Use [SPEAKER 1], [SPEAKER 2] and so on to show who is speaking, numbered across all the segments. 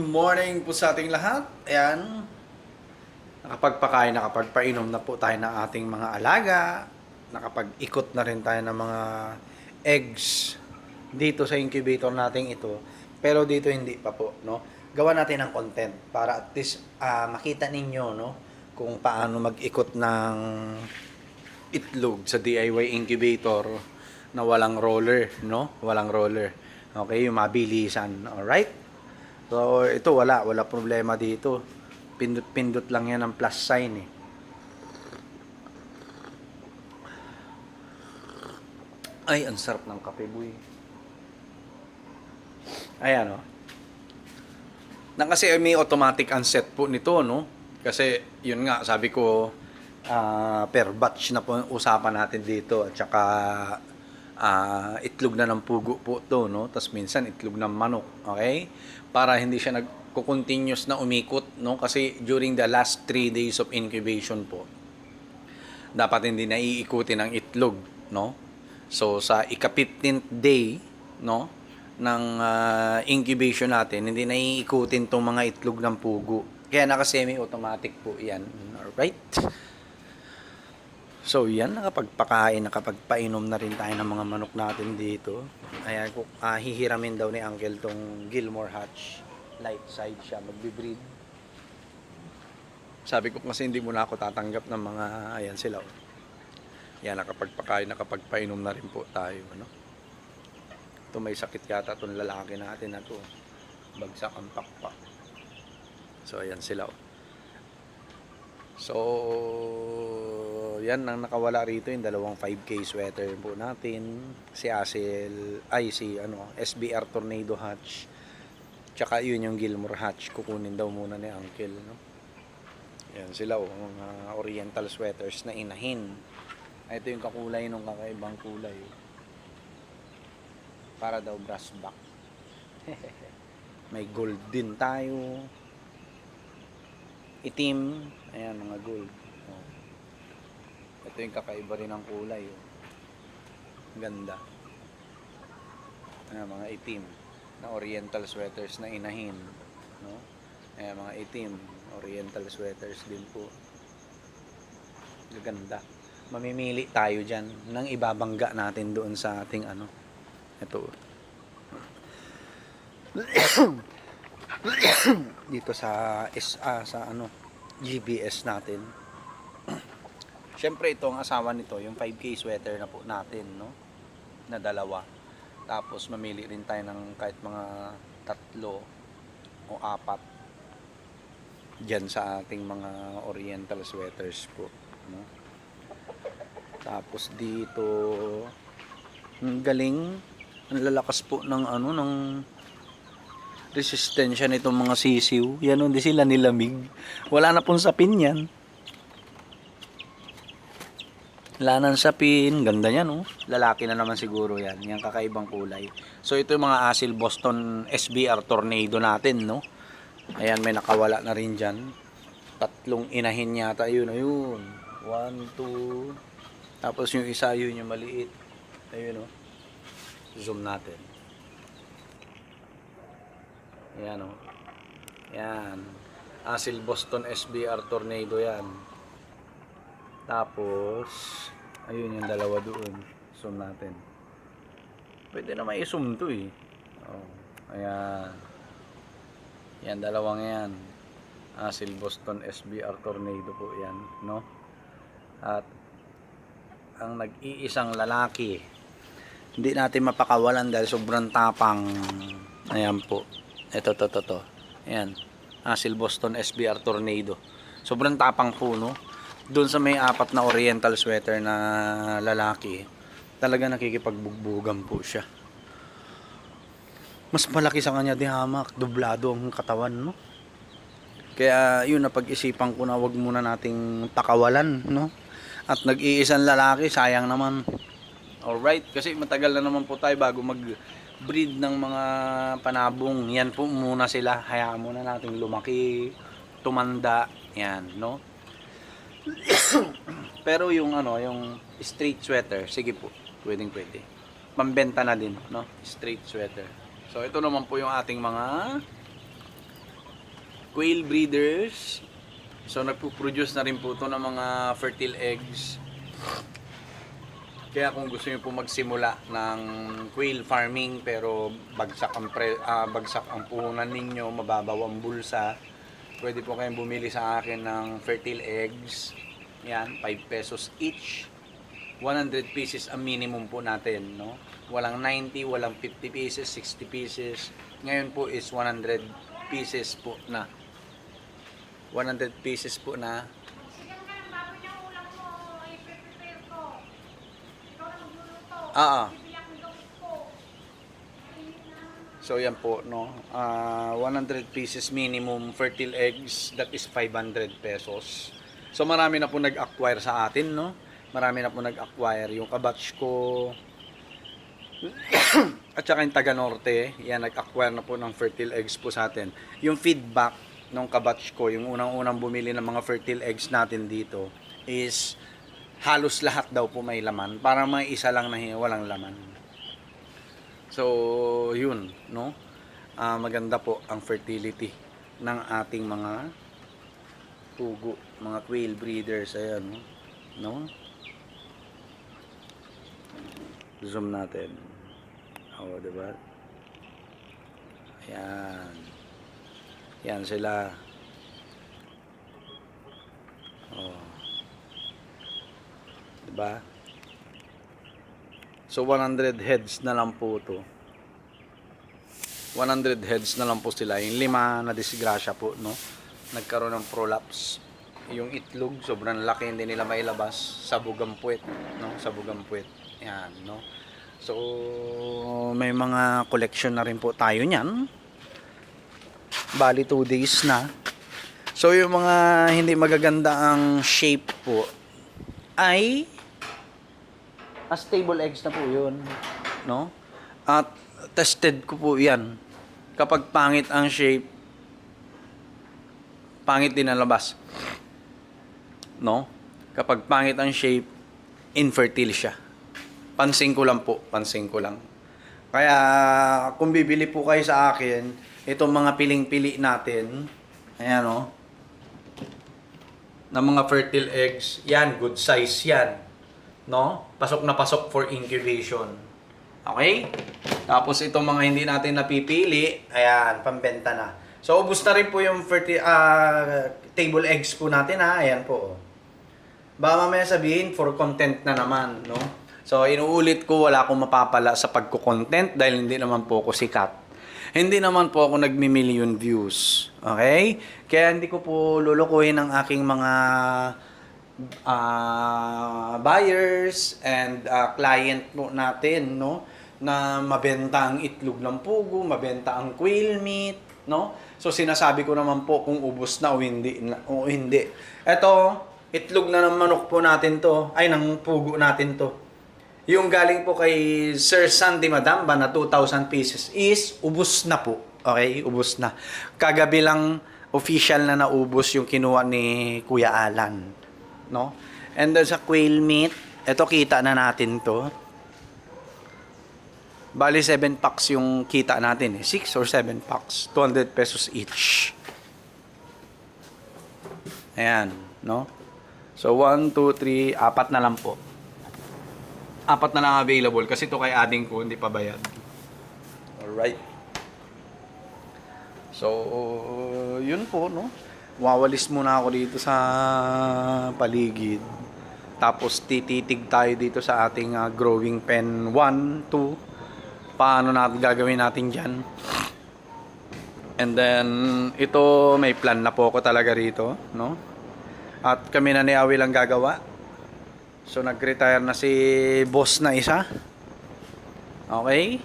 [SPEAKER 1] morning po sa ating lahat. Ayan, nakapagpakain, nakapagpainom na po tayo ng ating mga alaga. Nakapag-ikot na rin tayo ng mga eggs dito sa incubator natin ito. Pero dito hindi pa po, no? Gawa natin ng content para at least makita ninyo, no, kung paano mag-ikot ng itlog sa DIY incubator na walang roller, no? Walang roller. Okay, yung mabilisan. Alright? So, ito wala problema dito. Pindot-pindot lang yan ng plus sign eh. Ay, ang sarap ng kape, boy. Ayan, oh. Kasi may automatic unset po nito, no? Kasi, yun nga, sabi ko, per batch na po usapan natin dito. At saka, itlog na ng pugo po to, no? Tapos minsan itlog ng manok, okay? Para hindi siya nagko-continuous na umikot, no? Kasi during the last 3 days of incubation po, dapat hindi naiikutin ang itlog, no? So sa ika-15th day, no, ng incubation natin, hindi naiikutin tong mga itlog ng pugo. Kaya naka-semi-automatic po 'yan. Alright? So yan, nakapagpakain, nakapagpainom na rin tayo ng mga manok natin dito. Ayan, hihiramin daw ni Uncle tong Gilmore Hatch. Light side siya, magbe-breed. Sabi ko kasi hindi muna ako tatanggap ng mga, ayan sila. Yan, nakapagpakain, nakapagpainom na rin po tayo. Ano? Ito may sakit yata itong lalaki natin na to. Bagsak ang pakpak. So ayan sila. So, yan ang nakawala rito, yung dalawang 5K sweater po natin. Si SBR Tornado Hatch. Tsaka yun yung Gilmore Hatch. Kukunin daw muna ni Uncle. No? Yan sila, mga oriental sweaters na inahin. Ito yung kakulay ng kakaibang kulay. Para daw brass back. May gold din tayo. Itim. Ayan, mga gold. Oh. Ito yung kakaiba rin ng kulay. Oh. Ganda. Ayan, mga itim. Na oriental sweaters na inahin. No? Ayan, mga itim. Oriental sweaters din po. Ganda. Mamimili tayo dyan nang ibabangga natin doon sa ating ito. Dito sa GBS natin. Siyempre ito ang asawa nito, yung 5K sweater na po natin, no? Na dalawa. Tapos mamili rin tayo ng kahit mga 3 o 4 diyan sa ating mga oriental sweaters po, no? Tapos dito, ang galing, ang lalakas po ng ng resistensya nitong mga sisiw. Yan, hindi sila nilamig. Wala na pong sapin yan. Wala nang sapin. Ganda yan, oh. Lalaki na naman siguro yan. Yung kakaibang kulay. So ito yung mga Asil Boston SBR Tornado natin, no? Ayan, may nakawala na rin dyan. 3 inahin yata. Ayun. 1, 2. Tapos yung isa, yun yung maliit. Ayun, oh. Zoom natin. Ayan, oh. Ayan. Asil Boston SBR Tornado yan. Tapos, ayun yung dalawa doon. Zoom natin. Pwede na may zoom to eh. Oh, ayan. Yan, dalawang yan. Asil Boston SBR Tornado po yan, no? At ang nag-iisang lalaki, hindi natin mapakawalan dahil sobrang tapang. Ayan po. Ito. Ayan. Asil Boston SBR Tornado. Sobrang tapang po, no? Doon sa may 4 na oriental sweater na lalaki, talaga nakikipagbugbugan po siya. Mas malaki sa kanya di hamak, dublado ang katawan, no? Kaya yun, napag-isipan ko na wag muna nating pakawalan, no? At nag-iisang lalaki, sayang naman. Alright, kasi matagal na naman po tayo bago mag-breed ng mga panabong. Yan po muna sila, hayaan muna nating lumaki, tumanda, yan, no? Pero yung yung straight sweater, sige po, pwede. Pambenta na din, no? Straight sweater. So ito naman po yung ating mga quail breeders. So nagpo-produce na rin po ito ng mga fertile eggs. Kaya kung gusto niyo po magsimula ng quail farming pero bagsak ang puhunan ninyo, mababaw ang bulsa, pwede po kayong bumili sa akin ng fertile eggs. Yan, 5 pesos each. 100 pieces ang minimum po natin, no? Walang 90, walang 50 pieces, 60 pieces. Ngayon po is 100 pieces po na. 100 pieces po na. So yan po, no. 100 pieces minimum fertile eggs, that is 500 pesos. So marami na po nag-acquire sa atin, no. Marami na po nag-acquire. Yung kabatch ko at saka yung taga Norte, yan nag-acquire na po ng fertile eggs po sa atin. Yung feedback ng kabatch ko, yung unang-unang bumili ng mga fertile eggs natin dito is halos lahat daw po may laman. Para may isa lang na walang laman. So, yun, no? Maganda po ang fertility ng ating mga pugo, mga quail breeders. Ayan, no? Zoom natin. O, diba? Ayan. Yan sila. O. Diba? So 100 heads na lang po to. 100 heads na lang po sila. Yung 5 na disgrasya po, no? Nagkaroon ng prolapse. Yung itlog, sobrang laki, hindi nila mailabas. Sabog ang puwet, no? Sabog ang puwet. Yan, no? So, may mga collection na rin po tayo niyan. Bali 2 days na. So, yung mga hindi magaganda ang shape po ay stable eggs na po yun, no? At tested ko po yan. Kapag pangit ang shape, pangit din ang labas, no? Kapag pangit ang shape, infertile siya. Pansin ko lang po, pansin ko lang. Kaya kung bibili po kayo sa akin, itong mga piling-pili natin, ayan, no? Na mga fertile eggs, yan, good size yan, no? Pasok na pasok for incubation. Okay? Tapos itong mga hindi natin napipili, ayan, pambenta na. So ubos na rin po yung table eggs po natin, ha. Ayan po. Baka mamaya sabihin for content na naman, no? So inuulit ko, wala akong mapapala sa pagko-content dahil hindi naman po ako sikat. Hindi naman po ako nagmi-million views. Okay? Kaya hindi ko po lulukuhin ang aking mga buyers and client po natin, no, na mabenta ang itlog ng pugo, mabenta ang quail meat, no? So sinasabi ko naman po kung ubos na o hindi. Ito, itlog na ng manok po natin to, ay ng pugo natin to. Yung galing po kay Sir Sandy Madamba na 2,000 pieces is ubos na po. Okay, ubos na. Kagabi lang official na naubos yung kinuha ni Kuya Alan, no? And then sa quail meat, eto kita na natin to. Bali 7 packs yung kita natin, 6 or 7 packs, 200 pesos each. Ayan, no? So 1, 2, 3, 4 na lang po. 4 na lang available kasi to kay ading ko, hindi pa bayad. Alright. So, yun po, no? Wawalis muna ako dito sa paligid. Tapos tititig tayo dito sa ating growing pen 1, 2. Paano natin gagawin natin dyan. And then, ito may plan na po ako talaga rito, no? At kami na ni Awi lang gagawa. So nag-retire na si boss na isa. Okay?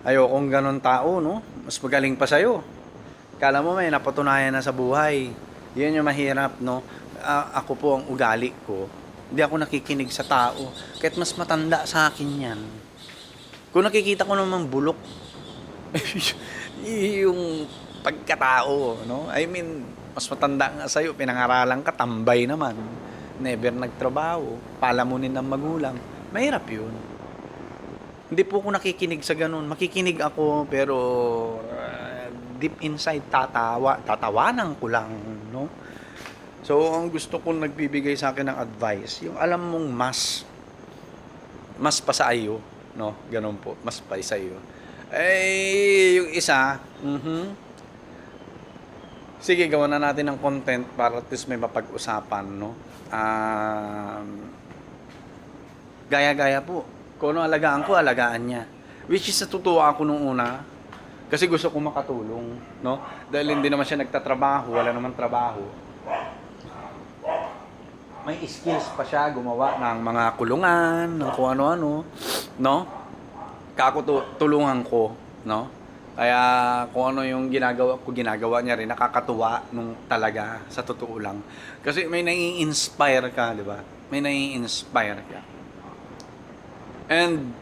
[SPEAKER 1] Ayokong ganun tao, no? Mas magaling pa sa'yo. Kala mo may napatunayan na sa buhay. Yan yung mahirap, no? Ako po ang ugali ko. Hindi ako nakikinig sa tao. Kahit mas matanda sa akin yan. Kung nakikita ko naman bulok, yung pagkatao, no? I mean, mas matanda nga sa'yo, pinangaralan ka, tambay naman. Never nagtrabaho, palamunin ng magulang. Mahirap yun. Hindi po ako nakikinig sa ganun. Makikinig ako, pero deep inside tatawanan ko lang, no? So, ang gusto kong nagbibigay sa akin ng advice, yung alam mong mas pa sa iyo, no? Ganun po, mas pa sa iyo. Eh, yung isa, sige, gawa na natin ng content para at least may mapag-usapan, no? Gaya-gaya po. Kung ano alagaan ko, alagaan niya. Which is natutuwa ako nung una, kasi gusto ko makatulong, no? Dahil hindi naman siya nagtatrabaho, wala naman trabaho. May skills pa siya gumawa ng mga kulungan, ng kung ano-ano, no? Tulungan ko, no? Kaya kung ano yung ginagawa niya rin, nakakatuwa nung talaga, sa totoo lang. Kasi may nai-inspire ka, di ba? May nai-inspire ka. And,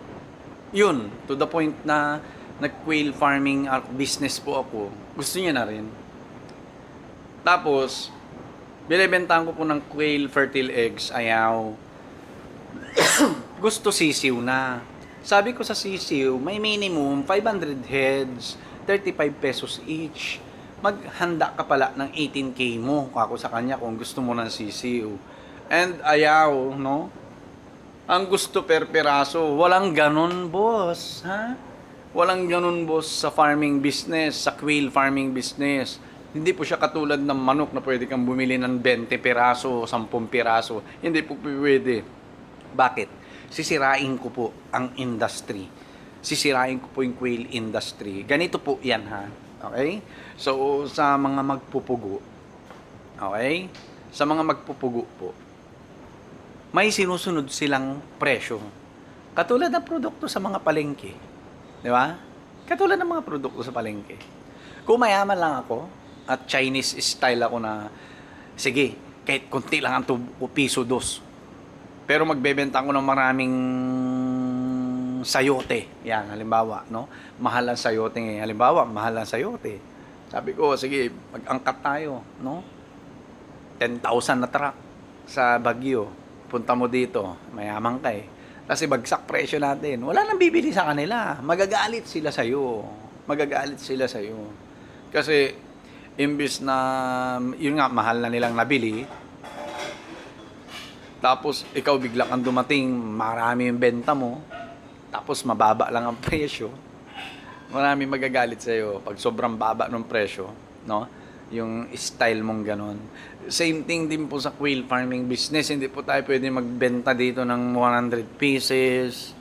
[SPEAKER 1] yun, to the point na nag-quail farming business po ako, gusto niya na rin. Tapos, binibentahan ko po ng quail fertile eggs, ayaw. Gusto sisiw na. Sabi ko sa sisiw, may minimum 500 heads, 35 pesos each. Maghanda ka pala ng 18K mo ako sa kanya kung gusto mo ng sisiw. And ayaw, no? Ang gusto per piraso. Walang ganun, boss. Ha? Walang ganun, boss, sa farming business, sa quail farming business. Hindi po siya katulad ng manok na pwede kang bumili ng 20 piraso, 10 piraso. Hindi po pwede. Bakit? Sisirain ko po ang industry. Sisirain ko po yung quail industry. Ganito po yan, ha? Okay? So, sa mga magpupugo, okay? Sa mga magpupugo po, may sinusunod silang presyo. Katulad ng produkto sa mga palengke. Di ba? Katulad ng mga produkto sa palengke. Kung mayaman lang ako, at Chinese style ako na, sige, kahit konti lang ang piso dos. Pero magbebenta ko ng maraming sayote. Yan, halimbawa, no? Mahal ang sayote ngayon. Halimbawa, mahal ang sayote. Sabi ko, sige, mag-angkat tayo, no? 10,000 na truck sa Baguio. Punta mo dito, mayaman ka eh. Kasi bagsak presyo natin. Wala nang bibili sa kanila. Magagalit sila sa'yo. Magagalit sila sa'yo. Kasi, imbis na, yun nga, mahal na nilang nabili, tapos ikaw bigla kang dumating, marami yung benta mo, tapos mababa lang ang presyo, marami magagalit sa'yo pag sobrang baba ng presyo, no? Yung style mong ganon. Same thing din po sa quail farming business. Hindi po tayo pwede magbenta dito ng 100 pieces.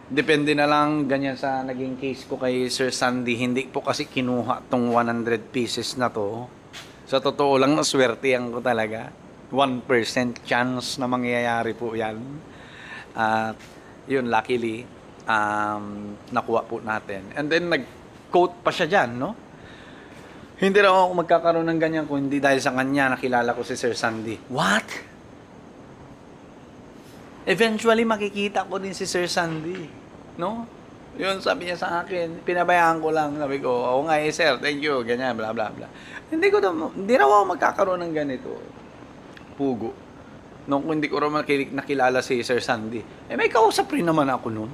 [SPEAKER 1] Depende na lang, ganyan sa naging case ko kay Sir Sandy, hindi po kasi kinuha tong 100 pieces na to. Sa totoo lang, naswertehan ko talaga. 1% chance na mangyayari po yan. At yun, luckily, nakuha po natin. And then, nag-quote pa siya dyan, no? Hindi raw ako magkakaroon ng ganyan kung hindi dahil sa kanya nakilala ko si Sir Sandy. What? Eventually, makikita ko din si Sir Sandy. No? Yun, sabi niya sa akin, pinabayaan ko lang. Sabi ko, oo nga eh, sir, thank you, ganyan, bla bla bla. Hindi raw ako magkakaroon ng ganito. Pugo. Nung hindi ko raw nakilala si Sir Sandy. Eh, may kausap rin naman ako nun.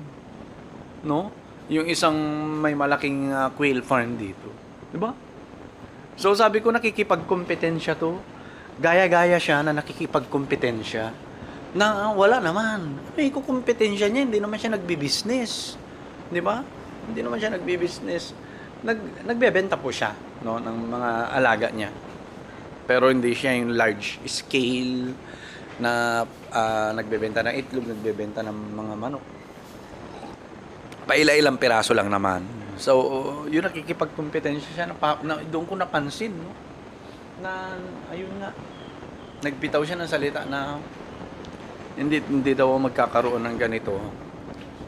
[SPEAKER 1] No? Yung isang may malaking quail farm dito. Diba? So, sabi ko, nakikipagkompetensya to. Gaya-gaya siya na nakikipagkompetensya. Na wala naman. May kukompetensya niya, hindi naman siya nagbi-business. Di ba? Hindi naman siya nagbi-business. Nagbebenta po siya, no, ng mga alaga niya. Pero hindi siya yung large scale na nagbebenta ng itlog, nagbebenta ng mga manok. Paila-ilang piraso lang naman. So, yun nakikipagkompetensya siya na doon ko napansin, no? Na ayun nga, nagbitaw siya ng salita na hindi daw magkakaroon ng ganito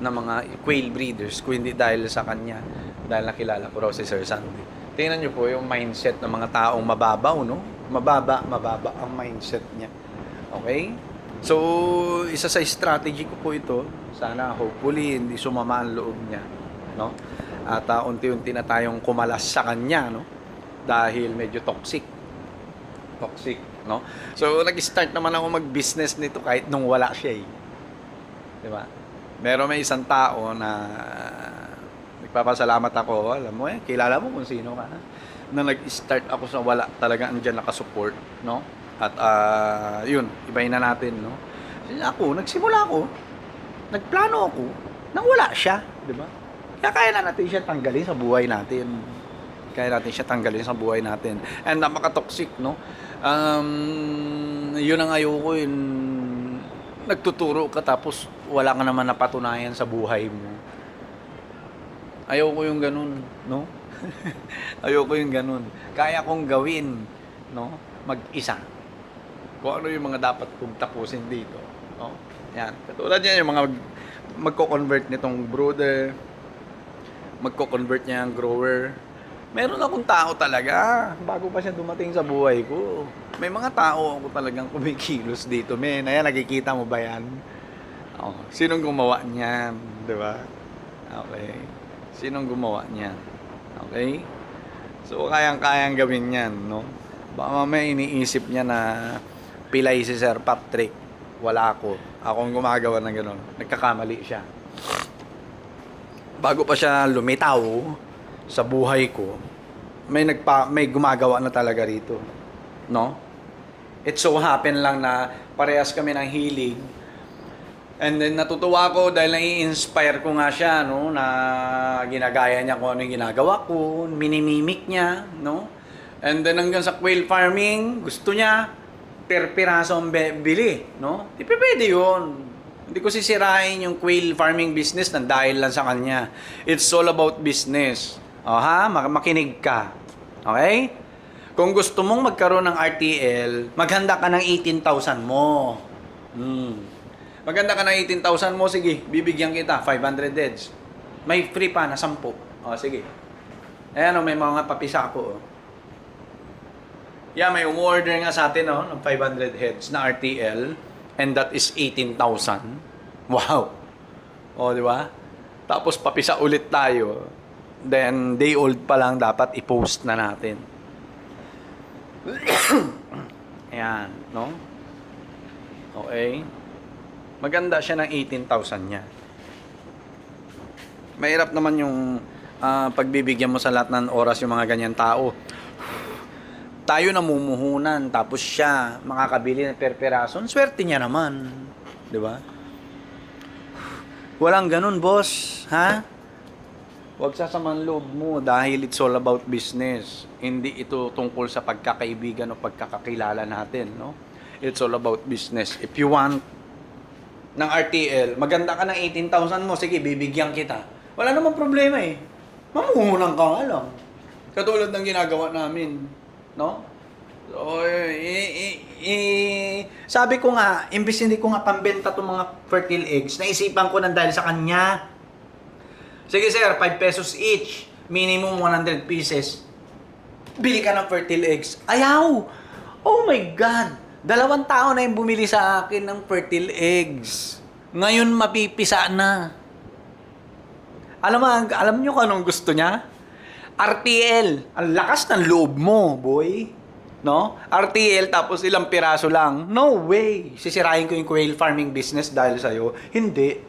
[SPEAKER 1] na mga quail breeders kung hindi dahil sa kanya, dahil nakilala ko raw si Sir Sandy. Tingnan niyo po yung mindset ng mga taong mababaw, no? Mababa ang mindset niya. Okay? So, isa sa strategy ko po ito, sana hopefully hindi sumama ang loob niya, no? At unti-unti na tayong kumalas sa kanya, no? Dahil medyo toxic, no? So, nag-start naman ako mag-business nito kahit nung wala siya, eh. 'Di ba? Meron may isang tao na Nagpapasalamat ako, alam mo kilala mo kung sino ka. Na nag-start ako sa wala, talaga andyan nakasupport, no? At yun, ibahin na natin, no? Nagsimula ako, nagplano ako, nang wala siya, di ba? Kaya kaya na natin siya tanggalin sa buhay natin. Kaya natin siya tanggalin sa buhay natin. And napaka-toxic, no? Yun ang ayoko yun. Nagtuturo ka tapos wala ka naman napatunayan sa buhay mo. Ayoko yung ganun, no? Ayoko yung ganun. Kaya kong gawin, no? Mag-isa. Kung ano yung mga dapat kong tapusin dito, no? Yan. Katulad yan yung mga magko-convert nitong brooder, magko-convert niya ang grower. Meron akong tao talaga bago pa siya dumating sa buhay ko. May mga tao ako talagang kumikilos dito, men. Ayan, nakikita mo ba yan? Oh, sinong gumawa niyan, 'di ba? Okay. Sinong gumawa niyan? Okay? So kayang-kayang gawin 'yan, no? Baka mamaya iniisip niya na pilay si Sir Patrick. Wala ako. Akong gumagawa ng gano'n. Nagkakamali siya. Bago pa siya lumitaw sa buhay ko, may gumagawa na talaga rito, no? It so happen lang na parehas kami ng hilig. And then natutuwa ako dahil nai-inspire ko nga siya, no, na ginagaya niya kung ano yung ginagawa ko, minimimik niya, no? And then hanggang sa quail farming, gusto niya per piraso ang bili, no? Di pa pwede yun. Hindi ko sisirain yung quail farming business nang dahil lang sa kanya. It's all about business. O ha, makinig ka. Okay? Kung gusto mong magkaroon ng RTL, maghanda ka ng 18,000 mo. Maganda ka ng 18,000 mo, sige, bibigyan kita, 500 heads. May free pa na 10. O, sige. Ayan o, may mga papisa ko. Yeah, may umorder nga sa atin ng 500 heads na RTL. And that is 18,000. Wow. O, di ba? Tapos papisa ulit tayo. Then, day old pa lang dapat i-post na natin. Ayan, no? Okay. Maganda siya ng 18,000 niya. Mahirap naman yung pagbibigyan mo sa lahat ng oras yung mga ganyan tao. Tayo namumuhunan, tapos siya makakabili ng per peraso. Swerte niya naman. Di ba? Walang ganun, boss. Ha? Huwag sasaman loob mo dahil it's all about business. Hindi ito tungkol sa pagkakaibigan o pagkakakilala natin, no? It's all about business. If you want ng RTL, maganda ka ng 18,000 mo, sige, bibigyan kita. Wala namang problema eh. Mamuhunan ka nga lang. Katulad ng ginagawa namin, no? So, sabi ko nga, imbis hindi ko nga pambenta itong mga fertile eggs, naisipan ko nang dahil sa kanya. Sige sir, 5 pesos each. Minimum 100 pieces. Bili ka ng fertile eggs. Ayaw! Oh my God! 2 tao na yung bumili sa akin ng fertile eggs. Ngayon mapipisa na. Alam nyo kung anong gusto niya? RTL. Ang lakas ng loob mo, boy. No? RTL tapos ilang piraso lang. No way. Sisirahin ko yung quail farming business dahil sa'yo. Hindi.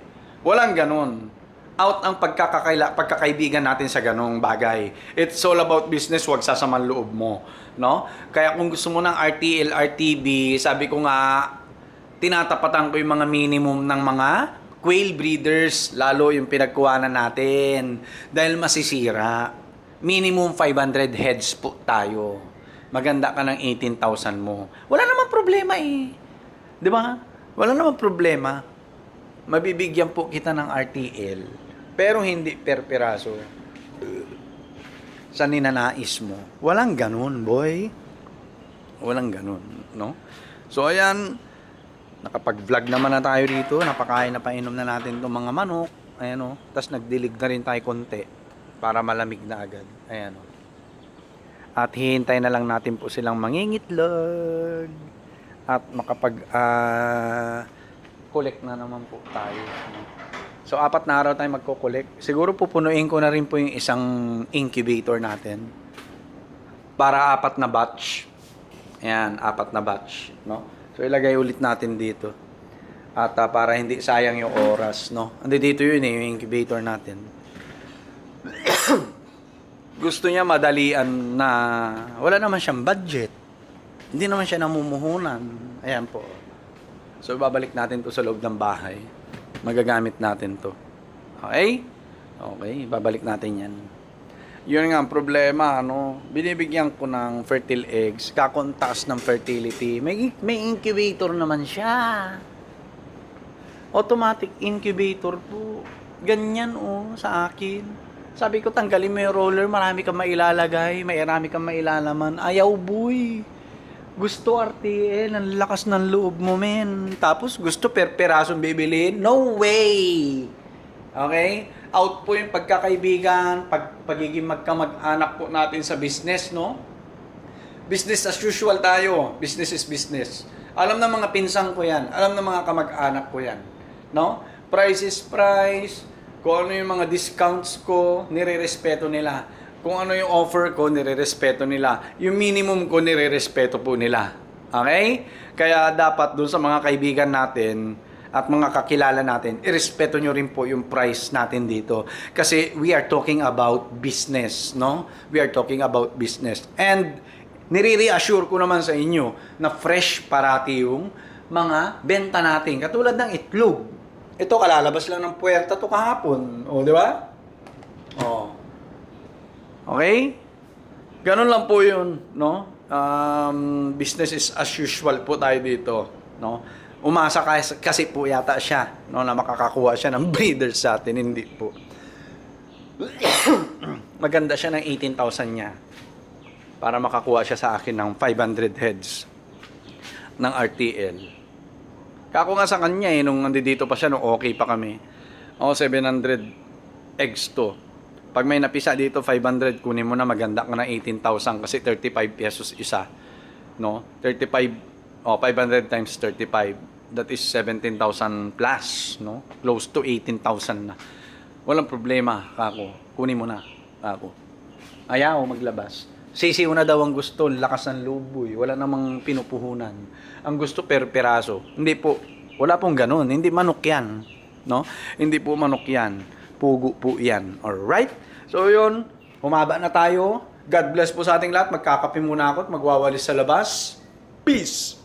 [SPEAKER 1] Walang ganun. Out ang pagkakaibigan natin sa ganong bagay. It's all about business, wag sasaman loob mo, no? Kaya kung gusto mo ng RTL, RTB, sabi ko nga, tinatapatan ko yung mga minimum ng mga quail breeders, lalo yung pinagkuhanan natin, dahil masisira. Minimum 500 heads po tayo. Maganda ka ng 18,000 mo. Wala namang problema eh. Di ba? Wala namang problema. Mabibigyan po kita ng RTL, pero hindi per piraso sa ninanais mo. Walang ganun, boy. Walang ganun, no? So, ayan, nakapag-vlog naman na tayo dito. Napakain na painom na natin itong mga manok. Ayan, o. Tapos nagdilig na rin tayo konti para malamig na agad. Ayan, o. At hihintay na lang natin po silang mangingitlog at collect na naman po tayo. So, 4 na araw tayo magko-collect. Siguro pupunuin ko na rin po yung isang incubator natin. Para 4 na batch. Ayan, 4 na batch. No? So, ilagay ulit natin dito. At para hindi sayang yung oras. No? Andi dito yun yung incubator natin. gusto niya madalian na wala naman siyang budget. Hindi naman siya namumuhunan. Ayan po. So, babalik natin to sa loob ng bahay. Magagamit natin to. Okay? Okay, babalik natin yan. Yun nga ang problema, ano? Binibigyan ko ng fertile eggs, kakontas ng fertility. May incubator naman siya. Automatic incubator po. Ganyan sa akin. Sabi ko, tanggalin mo yung roller, marami kang mailalagay, marami kang mailalaman. Ayaw, boy. Gusto RTL, ang lakas ng loob mo, men. Tapos gusto perasong bibilin? No way! Okay? Out po yung pagkakaibigan, pagiging magkamag-anak po natin sa business, no? Business as usual tayo. Business is business. Alam ng mga pinsang ko yan. Alam ng mga kamag-anak ko yan. No? Price is price. Kung ano yung mga discounts ko, nire-respeto nila. Kung ano yung offer ko, nire-respeto nila. Yung minimum ko, nire-respeto po nila. Okay? Kaya dapat dun sa mga kaibigan natin at mga kakilala natin, irespeto nyo rin po yung price natin dito. Kasi we are talking about business, no? We are talking about business. And nire-reassure ko naman sa inyo na fresh parati yung mga benta natin. Katulad ng itlog. Ito, kalalabas lang ng puwerta to kahapon. O, di ba? O. Okay? Ganun lang po yun, no? Business is as usual po tayo dito, no? Umasa kasi po yata siya, no, na makakakuha siya ng breeders sa atin, hindi po. Maganda siya ng 18,000 niya para makakuha siya sa akin ng 500 heads ng RTL. Kako nga sa kanya nung nandito pa siya, nung okay pa kami. 700 eggs to. Pag may napisa dito, 500, kunin mo na, maganda ka na 18,000 kasi 35 pesos isa. No? 500 times 35. That is 17,000 plus. No? Close to 18,000 na. Walang problema, kako. Kunin mo na, kako. Ayaw maglabas. Sisiw na daw ang gusto, lakas ng loob, wala namang pinupuhunan. Ang gusto peraso. Hindi po, wala pong ganun. Hindi manok yan. No? Hindi po manok yan. Pugo po yan. Alright? So yun, humaba na tayo. God bless po sa ating lahat. Magkakape muna ako at magwawalis sa labas. Peace!